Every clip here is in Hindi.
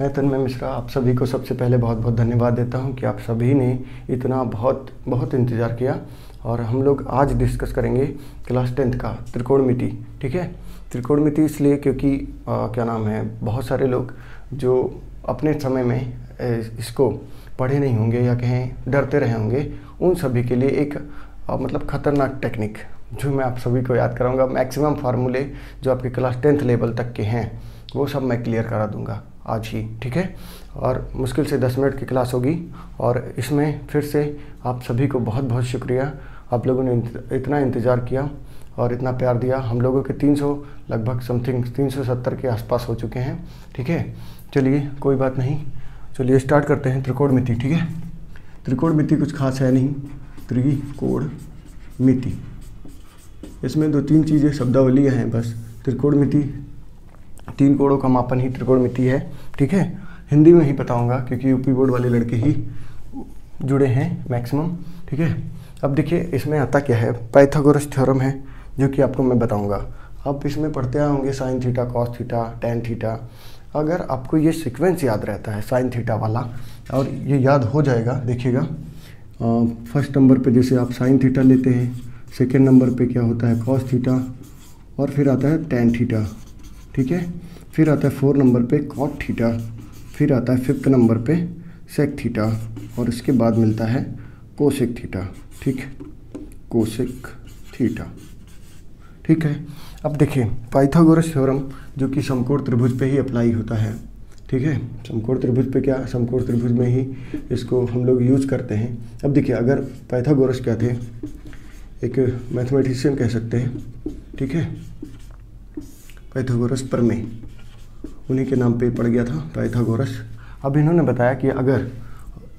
मैं तन्मय मिश्रा आप सभी को सबसे पहले बहुत बहुत धन्यवाद देता हूं कि आप सभी ने इतना बहुत इंतज़ार किया। और हम लोग आज डिस्कस करेंगे क्लास 10th का त्रिकोणमिति। ठीक है, त्रिकोणमिति इसलिए क्योंकि क्या नाम है, बहुत सारे लोग जो अपने समय में इसको पढ़े नहीं होंगे या कहें डरते रहे होंगे, उन सभी के लिए एक मतलब ख़तरनाक टेक्निक जो मैं आप सभी को याद कराऊंगा। मैक्सिमम फार्मूले जो आपके क्लास 10th लेवल तक के हैं वो सब मैं क्लियर करा दूंगा आज ही। ठीक है, और मुश्किल से 10 मिनट की क्लास होगी। और इसमें फिर से आप सभी को बहुत बहुत शुक्रिया, आप लोगों ने इतना इंतज़ार किया और इतना प्यार दिया। हम लोगों के 300 लगभग समथिंग 370 के आसपास हो चुके हैं। ठीक है, चलिए कोई बात नहीं, चलिए स्टार्ट करते हैं त्रिकोणमिति। ठीक है, त्रिकोणमिति कुछ खास है नहीं, त्रिकोणमिति इसमें 2-3 चीज़ें शब्दावलियाँ हैं बस। त्रिकोणमिति 3 कोणों का मापन ही त्रिकोणमिति है। ठीक है, हिंदी में ही बताऊंगा क्योंकि यूपी बोर्ड वाले लड़के ही जुड़े हैं मैक्सिमम। ठीक है, अब देखिए इसमें आता क्या है, पाइथागोरस थ्योरम है जो कि आपको मैं बताऊंगा। आप इसमें पढ़ते होंगे sine theta, cos theta, tan theta. अगर आपको ये सीक्वेंस याद रहता है साइन थीटा वाला और ये याद हो जाएगा, देखिएगा फर्स्ट नंबर पे जैसे आप साइन थीटा लेते हैं, सेकेंड नंबर पे क्या होता है कॉस थीटा, और फिर आता है टैन थीटा। ठीक है, फिर आता है 4 नंबर पे कॉट थीटा, फिर आता है 5th नंबर पे सेक थीटा, और इसके बाद मिलता है कोसेक थीटा। ठीक, कोसेक थीटा। ठीक है, अब देखिए पाइथागोरस थ्योरम जो कि समकोण त्रिभुज पे ही अप्लाई होता है। ठीक है, समकोण त्रिभुज पे क्या, समकोण त्रिभुज में ही इसको हम लोग यूज करते हैं। अब देखिए अगर पाइथागोरस क्या थे, एक मैथमेटिशियन कह सकते हैं। ठीक है, पाइथागोरस प्रमेय उन्हीं के नाम पे पड़ गया था पाइथागोरस। अब इन्होंने बताया कि अगर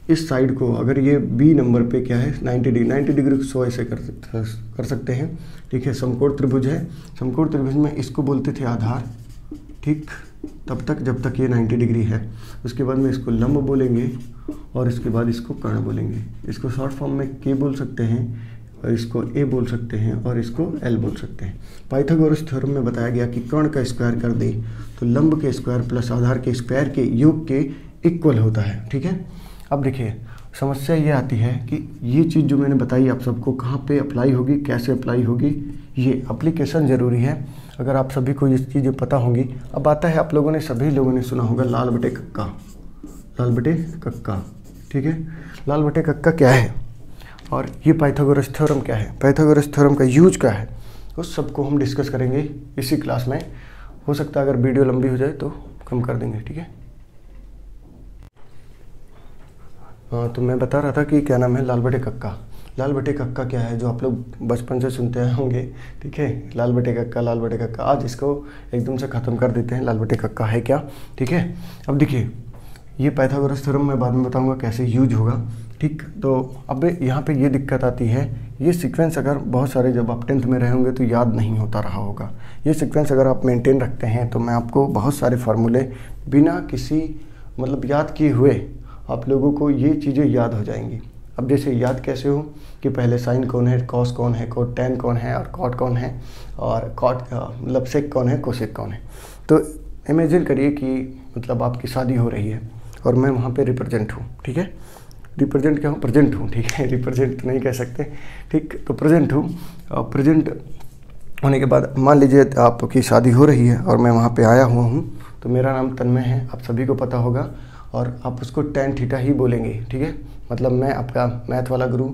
इस साइड को, अगर ये बी नंबर पे क्या है 90 डिग्री को 100 ऐसे कर सकते हैं। ठीक है, समकोण त्रिभुज है, समकोण त्रिभुज में इसको बोलते थे आधार। ठीक, तब तक जब तक ये 90 डिग्री है। उसके बाद में इसको लंब बोलेंगे और इसके बाद इसको कर्ण बोलेंगे। इसको शॉर्ट फॉर्म में के बोल सकते हैं, और इसको ए बोल सकते हैं, और इसको एल बोल सकते हैं। पाइथागोरस थ्योरम में बताया गया कि कर्ण का स्क्वायर कर दे तो लंब के स्क्वायर प्लस आधार के स्क्वायर के योग के इक्वल होता है। ठीक है, अब देखिए समस्या ये आती है कि ये चीज़ जो मैंने बताई आप सबको कहाँ पे अप्लाई होगी, कैसे अप्लाई होगी, ये एप्लीकेशन ज़रूरी है। अगर आप सभी को ये चीज़ें पता होंगी। अब आता है, आप लोगों ने सभी लोगों ने सुना होगा लाल बटे कक्का, लाल बटे कक्का। ठीक है, लाल बटे कक्का क्या है और ये पाइथागोरस थ्योरम क्या है, पाइथागोरस थ्योरम का यूज क्या है, उस सबको हम डिस्कस करेंगे इसी क्लास में। हो सकता है अगर वीडियो लंबी हो जाए तो कम कर देंगे। ठीक है, हाँ, तो मैं बता रहा था कि क्या नाम है, लाल बटे कक्का। लाल बटे कक्का क्या है जो आप लोग बचपन से सुनते आए होंगे। ठीक है, लाल बटे कक्का, लाल बटे कक्का। आज इसको एकदम से ख़त्म कर देते हैं, लाल बटे कक्का है क्या। ठीक है, अब देखिए ये पाइथागोरस थ्योरम मैं बाद में बताऊंगा कैसे यूज होगा। ठीक, तो अब यहाँ पे ये दिक्कत आती है, ये सीक्वेंस अगर बहुत सारे जब आप 10th में रहे होंगे तो याद नहीं होता रहा होगा। ये सीक्वेंस अगर आप मेंटेन रखते हैं तो मैं आपको बहुत सारे फार्मूले बिना किसी मतलब याद किए हुए आप लोगों को ये चीज़ें याद हो जाएंगी। अब जैसे याद कैसे हो कि पहले साइन कौन है, कॉस कौन है, को टैन कौन है, और कॉट कौन है, और कॉट मतलब सेक कौन है, कोसेक कौन है। तो इमेजिन करिए कि मतलब आपकी शादी हो रही है और मैं वहाँ पे रिप्रेजेंट हूँ। ठीक है, रिप्रेजेंट क्या हूँ, प्रेजेंट हूँ। ठीक है, रिप्रेजेंट तो नहीं कह सकते। ठीक, तो प्रेजेंट हूँ। प्रेजेंट होने के बाद मान लीजिए आपकी शादी हो रही है और मैं वहाँ पे आया हुआ हूँ, तो मेरा नाम तन्मय है, आप सभी को पता होगा, और आप उसको टैन थीटा ही बोलेंगे। ठीक है, मतलब मैं आपका मैथ वाला गुरु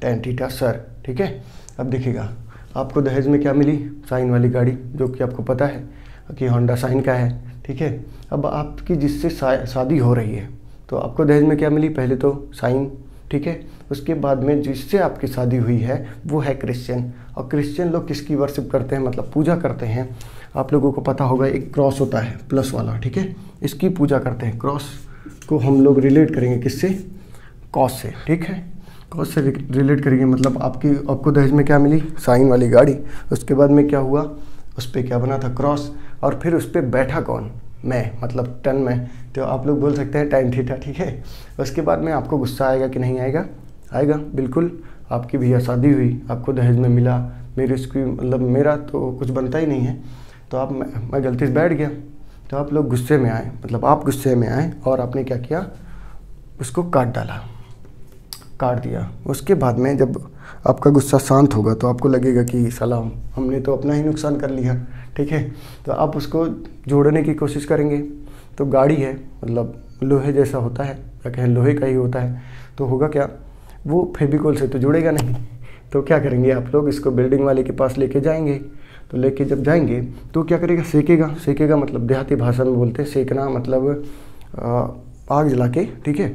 टैन थीटा सर। ठीक है, अब देखिएगा आपको दहेज में क्या मिली, साइन वाली गाड़ी, जो कि आपको पता है कि होंडा साइन का है। ठीक है, अब आपकी जिससे शादी हो रही है तो आपको दहेज में क्या मिली, पहले तो साइन। ठीक है, उसके बाद में जिससे आपकी शादी हुई है वो है क्रिश्चियन, और क्रिश्चियन लोग किसकी वर्शिप करते हैं, मतलब पूजा करते हैं। आप लोगों को पता होगा एक क्रॉस होता है प्लस वाला। ठीक है, इसकी पूजा करते हैं। क्रॉस को हम लोग रिलेट करेंगे किससे, कॉस से। ठीक है, कॉस से रिलेट करेंगे, मतलब आपको दहेज में क्या मिली, साइन वाली गाड़ी। उसके बाद में क्या हुआ, उस पर क्या बना था, क्रॉस, और फिर उस पर बैठा कौन, मैं, मतलब टन में, तो आप लोग बोल सकते हैं टैन थीटा। ठीक है, उसके बाद में आपको गुस्सा आएगा कि नहीं आएगा, आएगा बिल्कुल। आपकी भैया शादी हुई, आपको दहेज में मिला, मेरी उसकी मतलब मेरा तो कुछ बनता ही नहीं है, तो आप मैं गलती से बैठ गया, तो आप लोग गुस्से में आए, मतलब आप गुस्से में आए और आपने क्या किया, उसको काट डाला, काट दिया। उसके बाद में जब आपका गुस्सा शांत होगा तो आपको लगेगा कि साला हमने तो अपना ही नुकसान कर लिया, ठीक है। तो आप उसको जोड़ने की कोशिश करेंगे। तो गाड़ी है, मतलब लोहे जैसा होता है, क्या कहें, लोहे का ही होता है। तो होगा क्या, वो फेविकोल से तो जुड़ेगा नहीं। तो क्या करेंगे आप लोग, इसको बिल्डिंग वाले के पास लेके जाएंगे। तो लेके जब जाएंगे तो क्या करेगा, सेकेगा। सेकेगा मतलब देहाती भाषा में बोलते हैं सेकना, मतलब आग जला के, ठीक है।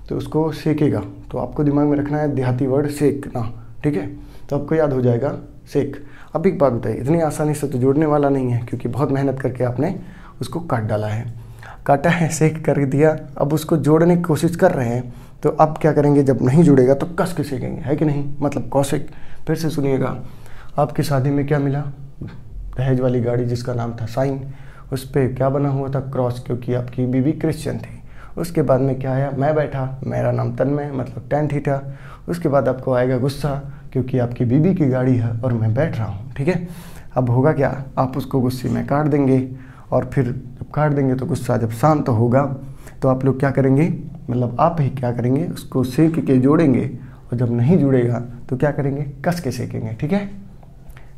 तो उसको सेकेगा। तो आपको दिमाग में रखना है देहाती वर्ड सेकना, ठीक है। तो आपको याद हो जाएगा सेक। अब एक बात बताइए, इतनी आसानी से तो जुड़ने वाला नहीं है, क्योंकि बहुत मेहनत करके आपने उसको काट डाला है, काटा है, सेक कर दिया। अब उसको जोड़ने की कोशिश कर रहे हैं। तो अब क्या करेंगे, जब नहीं जुड़ेगा तो कस के सेकेंगे, है कि नहीं, मतलब कौशिक। फिर से सुनिएगा, आपकी शादी में क्या मिला, दहेज वाली गाड़ी जिसका नाम था साइन, उस पर क्या बना हुआ था, क्रॉस, क्योंकि आपकी बीवी क्रिश्चियन थी। उसके बाद में क्या आया, मैं बैठा, मेरा नाम तन्मय, मतलब tan थीटा। उसके बाद आपको आएगा गुस्सा, क्योंकि आपकी बीवी की गाड़ी है और मैं बैठ रहा हूँ, ठीक है। अब होगा क्या, आप उसको गुस्से में काट देंगे, और फिर जब काट देंगे तो गुस्सा जब शांत होगा तो आप लोग क्या करेंगे, मतलब आप ही क्या करेंगे, उसको सेक के जोड़ेंगे। और जब नहीं जुड़ेगा तो क्या करेंगे, कस के सेकेंगे, ठीक है।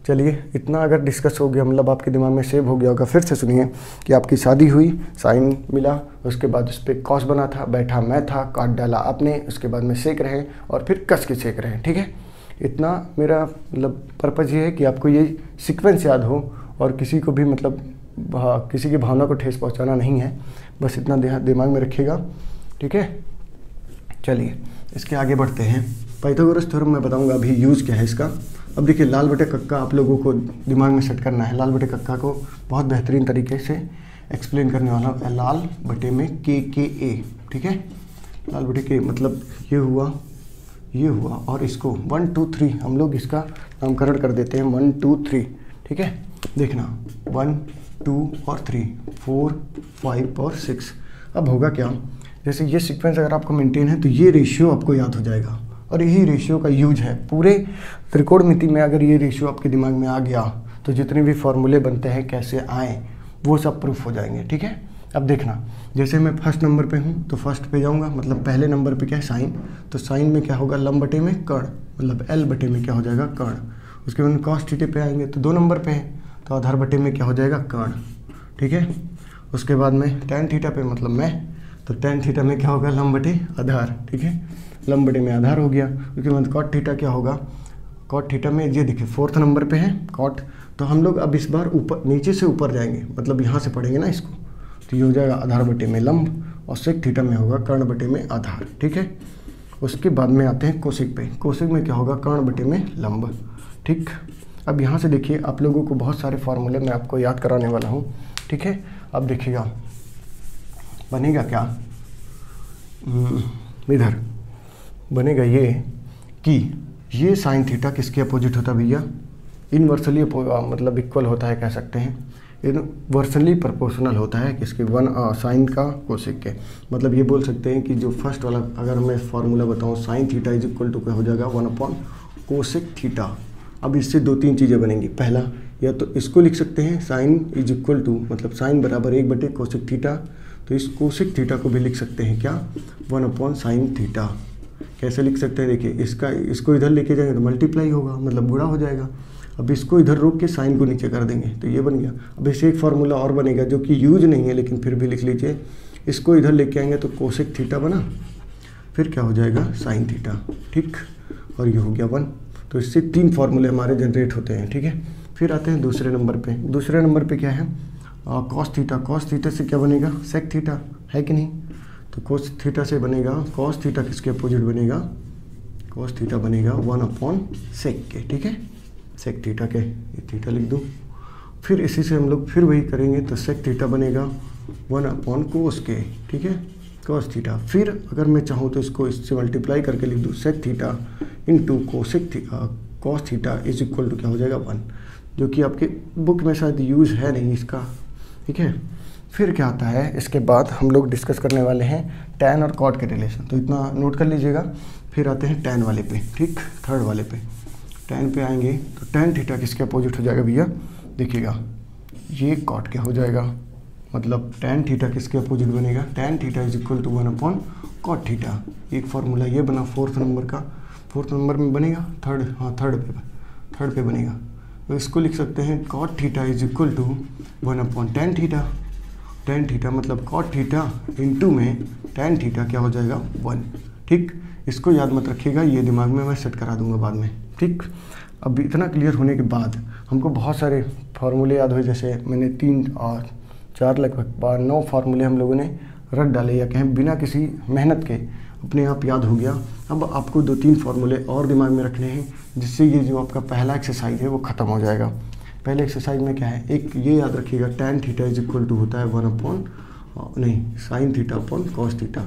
चलिए, इतना अगर डिस्कस हो गया, मतलब आपके दिमाग में सेव हो गया होगा। फिर से सुनिए कि आपकी शादी हुई, साइन मिला, उसके बाद उस पर कॉस बना था, बैठा मैं था, काट डाला आपने, उसके बाद में सेक रहे हैं और फिर कस के सेक रहे हैं, ठीक है। इतना मेरा मतलब पर्पज़ ये है कि आपको ये सीक्वेंस याद हो, और किसी को भी मतलब किसी की भावना को ठेस पहुंचाना नहीं है, बस इतना दिमाग में रखिएगा, ठीक है। चलिए इसके आगे बढ़ते हैं। पाइथागोरस थ्योरम मैं बताऊंगा अभी यूज़ क्या है इसका। अब देखिए, लाल बटे कक्का आप लोगों को दिमाग में सेट करना है। लाल बटे कक्का को बहुत बेहतरीन तरीके से एक्सप्लेन करने वाला हूँ। लाल बटे में KKA, ठीक है। लाल बटे के मतलब ये हुआ, ये हुआ, और इसको 1 2 3 हम लोग इसका नामकरण कर देते हैं 1 2 3, ठीक है। देखना 1 2 और 3 4 5 और 6। अब होगा क्या, जैसे ये सीक्वेंस अगर आपको मेंटेन है तो ये रेशियो आपको याद हो जाएगा, और यही रेशियो का यूज है पूरे त्रिकोणमिति में। अगर ये रेशियो आपके दिमाग में आ गया तो जितने भी फॉर्मूले बनते हैं कैसे आए वो सब प्रूफ हो जाएंगे, ठीक है। अब देखना, जैसे मैं फर्स्ट नंबर पे हूँ तो फर्स्ट पे जाऊँगा, मतलब पहले नंबर पे क्या है, साइन। तो साइन में क्या होगा, लंब बटे में कर्ण, मतलब L बटे में क्या हो जाएगा, कर्ण। उसके बाद कॉस थीटा पे आएंगे तो 2 नंबर पे है, तो आधार बटे में क्या हो जाएगा, कर्ण, ठीक है। उसके बाद में tan थीटा पे मतलब मैं, तो tan थीटा में क्या होगा, लंब बटे आधार, ठीक है। लंब बटे में आधार हो गया। उसके बाद कॉट थीटा क्या होगा, कॉट थीटा में ये देखिए 4th नंबर पे है कॉट। तो हम लोग अब इस बार ऊपर, नीचे से ऊपर जाएंगे, मतलब यहाँ से पढ़ेंगे ना इसको, तो ये हो जाएगा आधार बटे में लंब, और सेक थीटा में होगा कर्ण बटे में आधार, ठीक है। उसके बाद में आते हैं कोशिक पे। कोशिक में क्या होगा, कर्ण बटे में लंब, ठीक। अब यहाँ से देखिए, आप लोगों को बहुत सारे फॉर्मूले मैं आपको याद कराने वाला हूँ, ठीक है। अब देखिएगा बनेगा क्या, इधर बनेगा ये कि ये साइन थीटा किसके अपोजिट होता है भैया, इनवर्सली मतलब इक्वल होता है, कह सकते हैं इनवर्सली प्रोपोर्शनल होता है किसके, साइन का कोसेक के। मतलब ये बोल सकते हैं कि जो फर्स्ट वाला अगर मैं फॉर्मूला बताऊँ, sine theta is equal to क्या हो जाएगा, 1 कोसेक थीटा। अब इससे 2-3 चीज़ें बनेंगी। पहला, या तो इसको लिख सकते हैं साइन इज इक्वल टू, मतलब साइन बराबर 1 बटे कोसेक थीटा। तो इस कोसेक थीटा को भी लिख सकते हैं क्या, 1 साइन थीटा। कैसे लिख सकते हैं, देखिए इसको इधर लेके जाएंगे तो मल्टीप्लाई होगा, मतलब गुणा हो जाएगा। अब इसको इधर रोक के साइन को नीचे कर देंगे तो ये बन गया। अब इसे एक फार्मूला और बनेगा जो कि यूज नहीं है लेकिन फिर भी लिख लीजिए, इसको इधर लेके आएंगे तो कोसेक थीटा बना, फिर क्या हो जाएगा, साइन थीटा, ठीक। और ये हो गया 1। तो इससे 3 फार्मूले हमारे जनरेट होते हैं, ठीक है। फिर आते हैं दूसरे नंबर पे। दूसरे नंबर पे क्या है, कॉस थीटा। कॉस थीटा से क्या बनेगा, सेक थीटा, है कि नहीं। तो कोस थीटा से बनेगा, कॉस थीटा किसके अपोजिट बनेगा, कॉस थीटा बनेगा 1 सेक के, ठीक है। सेक थीटा के, ये थीटा लिख दूँ। फिर इसी से हम लोग फिर वही करेंगे तो सेक थीटा बनेगा 1 कोस के, ठीक है, कॉस थीटा। फिर अगर मैं चाहूँ तो इसको इससे मल्टीप्लाई करके लिख दूँ, sec theta into cosec theta cos theta is equal to क्या हो जाएगा, 1, जो कि आपके बुक में शायद यूज़ है नहीं इसका, ठीक है। फिर क्या आता है, इसके बाद हम लोग डिस्कस करने वाले हैं tan और cot के रिलेशन, तो इतना नोट कर लीजिएगा। फिर आते हैं tan वाले पे, ठीक, थर्ड वाले पे। tan पे आएंगे तो tan थीटा किसके अपोजिट हो जाएगा भैया, देखिएगा ये cot के हो जाएगा, मतलब tan थीटा किसके अपोजिट बनेगा, tan theta is equal to 1/cot theta. एक फार्मूला ये बना फोर्थ नंबर का, फोर्थ नंबर में बनेगा थर्ड पे बनेगा। तो इसको लिख सकते हैं cot theta is equal to 1/tan theta. tan theta मतलब cot थीटा इंटू में tan थीटा क्या हो जाएगा 1। ठीक, इसको याद मत रखिएगा, ये दिमाग में मैं सेट करा दूंगा बाद में। ठीक, अब इतना क्लियर होने के बाद हमको बहुत सारे फार्मूले याद हुए, जैसे मैंने 3 और 4 लगभग 9 फार्मूले हम लोगों ने रट डाले, या कहें बिना किसी मेहनत के अपने आप याद हो गया। अब आपको 2-3 फार्मूले और दिमाग में रखने हैं, जिससे ये जो आपका पहला एक्सरसाइज है वो ख़त्म हो जाएगा। पहले एक्सरसाइज में क्या है, एक ये याद रखिएगा tan theta is equal to होता है sin theta upon cos theta,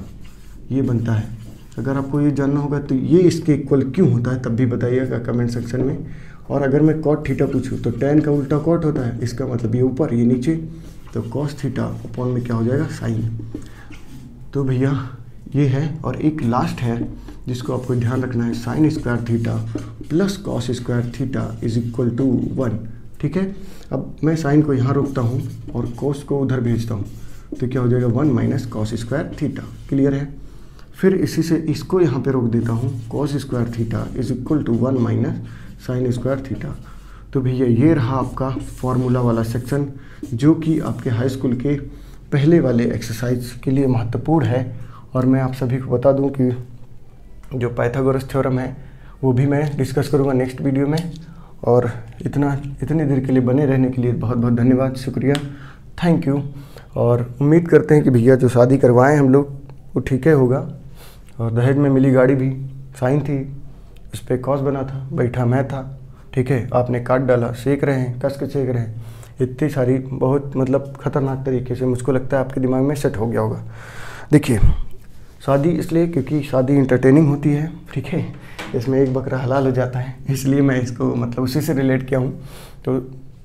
ये बनता है। अगर आपको ये जानना होगा तो ये इसके इक्वल क्यों होता है तब भी बताइएगा कमेंट सेक्शन में। और अगर मैं cot थीटा पूछूँ तो tan का उल्टा cot होता है, इसका मतलब ये ऊपर ये नीचे, तो cos थीटा अपॉन में क्या हो जाएगा sin। तो भैया ये है, और एक लास्ट है जिसको आपको ध्यान रखना है, sin square theta plus cos square theta is equal to 1। ठीक है, अब मैं sin को यहाँ रोकता हूँ और cos को उधर भेजता हूँ, तो क्या हो जाएगा 1 minus cos square theta. Clear है, फिर इसी से इसको यहाँ पे रोक देता हूँ, cos square theta is equal to 1 minus sin square theta. तो भैया ये रहा आपका फार्मूला वाला सेक्शन, जो कि आपके हाई स्कूल के पहले वाले एक्सरसाइज के लिए महत्वपूर्ण है। और मैं आप सभी को बता दूं कि जो पाइथागोरस थ्योरम है वो भी मैं डिस्कस करूंगा नेक्स्ट वीडियो में। और इतनी देर के लिए बने रहने के लिए बहुत बहुत धन्यवाद, शुक्रिया, थैंक यू। और उम्मीद करते हैं कि भैया जो शादी करवाएं हम लोग वो ठीक है होगा। और दहेज में मिली गाड़ी भी साइन थी, उस पर कॉस बना था, बैठा मैं था। ठीक है, आपने काट डाला, सेक रहे हैं, कस के सेक रहे हैं। इतनी सारी बहुत मतलब ख़तरनाक तरीके से मुझको लगता है आपके दिमाग में सेट हो गया होगा। देखिए, शादी इसलिए क्योंकि शादी इंटरटेनिंग होती है। ठीक है, इसमें एक बकरा हलाल हो जाता है, इसलिए मैं इसको मतलब उसी से रिलेट किया हूँ। तो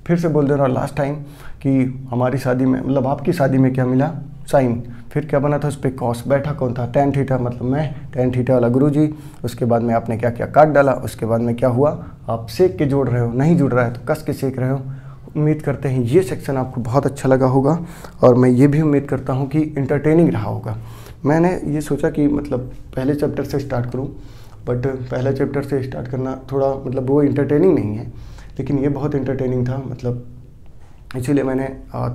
फिर से बोल दे रहा हूँ लास्ट टाइम कि हमारी शादी में मतलब आपकी शादी में क्या मिला, साइन। फिर क्या बना था, उस पर कॉस, बैठा कौन था, tan थीटा मतलब मैं, tan थीटा वाला गुरुजी। उसके बाद में आपने क्या किया, काट डाला। उसके बाद में क्या हुआ, आप सेक के जोड़ रहे हो, नहीं जुड़ रहा है तो कस के सेक रहे हो। उम्मीद करते हैं ये सेक्शन आपको बहुत अच्छा लगा होगा, और मैं ये भी उम्मीद करता हूँ कि इंटरटेनिंग रहा होगा। मैंने ये सोचा कि मतलब पहले चैप्टर से स्टार्ट करूँ, बट पहले चैप्टर से स्टार्ट करना थोड़ा मतलब वो इंटरटेनिंग नहीं है, लेकिन ये बहुत इंटरटेनिंग था, मतलब इसीलिए मैंने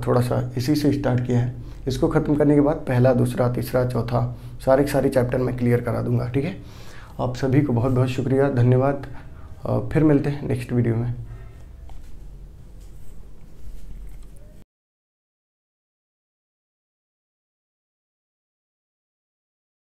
थोड़ा सा इसी से स्टार्ट किया है। इसको ख़त्म करने के बाद पहला, दूसरा, तीसरा, चौथा सारे चैप्टर मैं क्लियर करा दूंगा। ठीक है, आप सभी को बहुत बहुत शुक्रिया, धन्यवाद। फिर मिलते हैं नेक्स्ट वीडियो में।